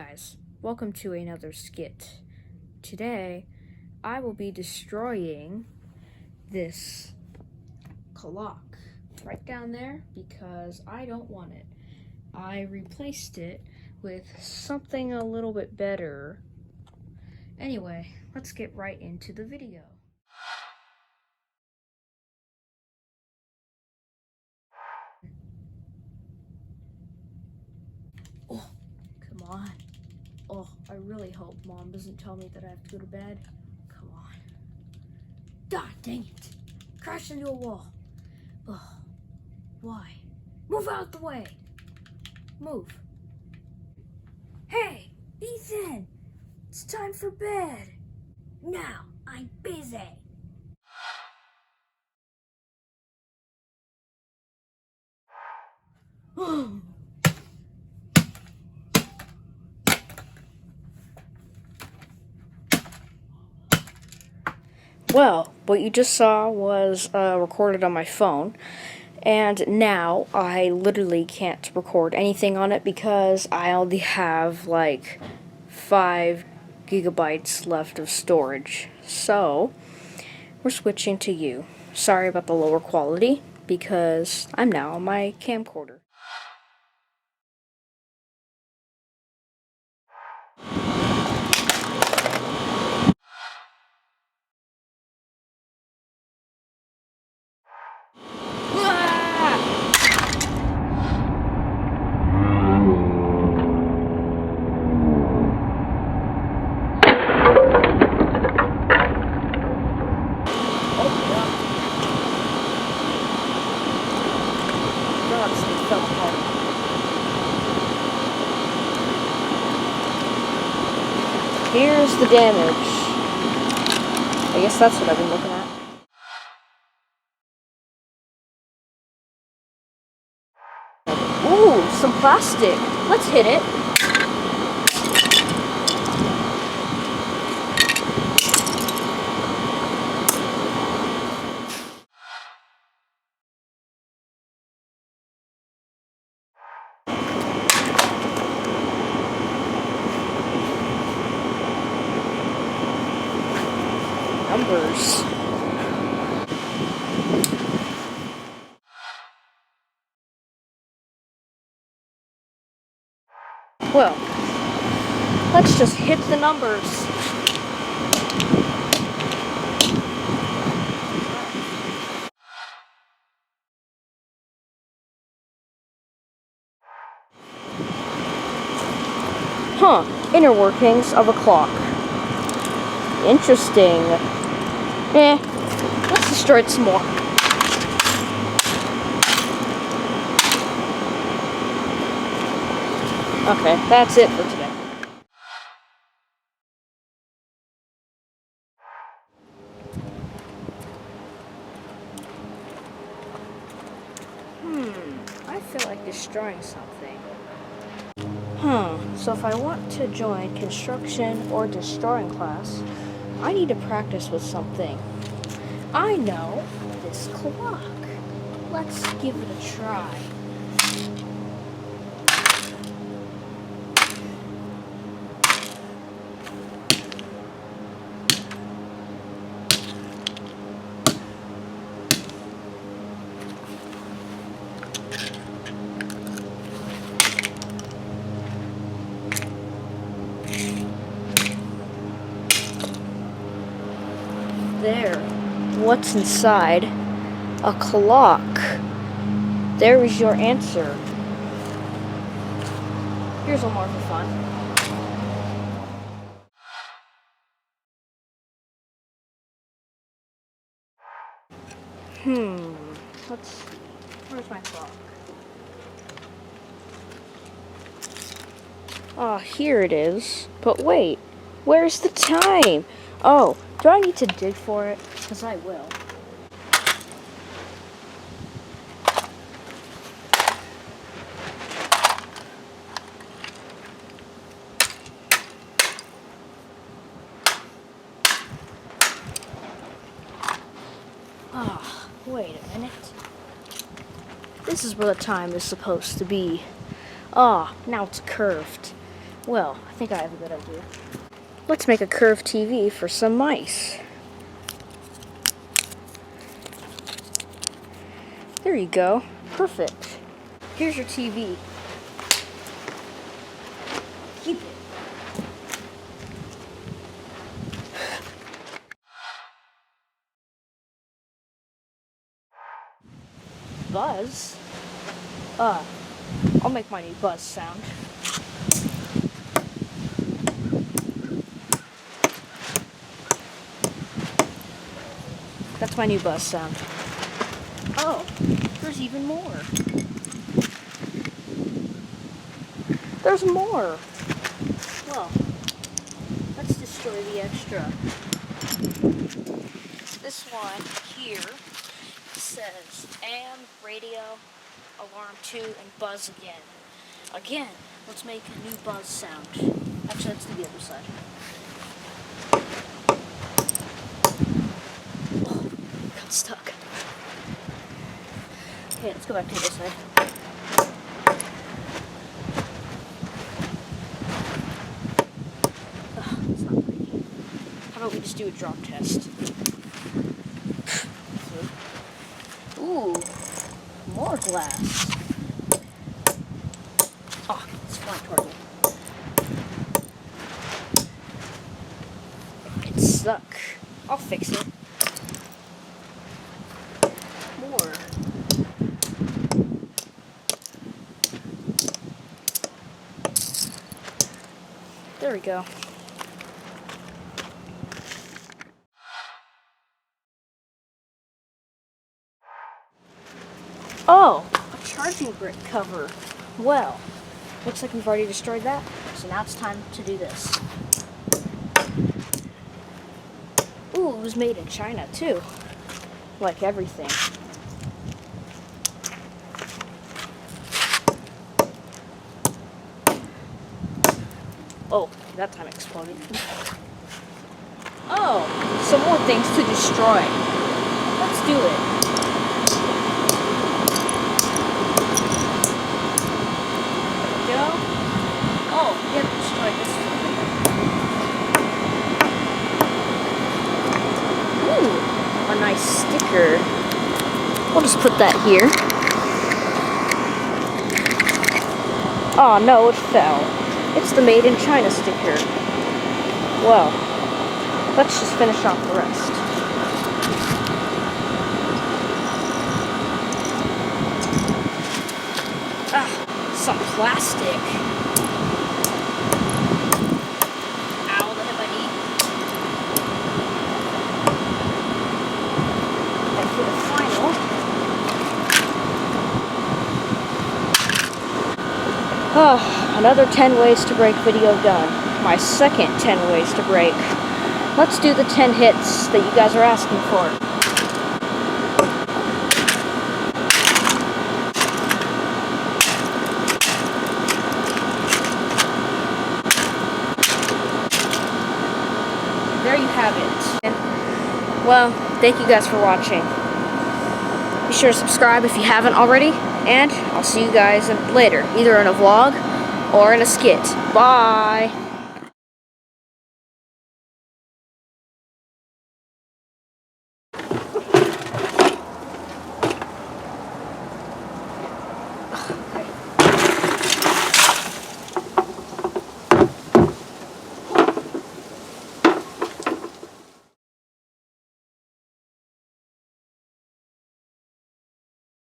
guys, welcome to another skit. Today, I will be destroying this clock right down there because I don't want it. I replaced it with something a little bit better. Anyway, let's get right into the video. Oh, come on. Oh, I really hope Mom doesn't tell me that I have to go to bed. Come on. God dang it. Crashed into a wall. Oh, why? Move out the way. Move. Hey, Ethan. It's time for bed. Now, I'm busy. Well, what you just saw was recorded on my phone, and now I literally can't record anything on it because I only have like 5 gigabytes left of storage. So, we're switching to you. Sorry about the lower quality because I'm now on my camcorder. Here's the damage. I guess that's what I've been looking at. Ooh, some plastic. Let's hit it. Numbers. Well, let's just hit the numbers. Huh, inner workings of a clock. Interesting. Let's destroy it some more. Okay, that's it for today. I feel like destroying something. So if I want to join construction or destroying class, I need to practice with something. I know, this clock. Let's give it a try. There. What's inside? A clock. There is your answer. Here's one more for fun. Let's see. Where's my clock? Ah, here it is. But wait, where's the time? Oh, do I need to dig for it? Because I will. Ah, wait a minute. This is where the time is supposed to be. Ah, now it's curved. Well, I think I have a good idea. Let's make a curved TV for some mice. There you go. Perfect. Here's your TV. Keep it. Buzz? I'll make my new buzz sound. That's my new buzz sound. Oh, there's even more. There's more. Well, let's destroy the extra. This one here says AM, radio, alarm 2, and buzz again. Again, let's make a new buzz sound. Actually, let's do the other side. Oh, got stuck. Okay, let's go back to the other side. Oh, it's not working. How about we just do a drop test? Ooh, more glass. Oh, it's flying toward me. It stuck. I'll fix it. More. There we go. Oh, a charging brick cover. Well, looks like we've already destroyed that, so now it's time to do this. Ooh, it was made in China too. Like everything. Oh, that time it exploded. Oh, some more things to destroy. Let's do it. Oh, we have to destroy this. Ooh, a nice sticker. We'll just put that here. Oh no, it fell. It's the Made in China sticker. Well, let's just finish off the rest. Ah, some plastic. Another 10 ways to break video done. My second 10 ways to break. Let's do the 10 hits that you guys are asking for. There you have it. Well, thank you guys for watching. Be sure to subscribe if you haven't already, and I'll see you guys later, either in a vlog or in a skit. Bye!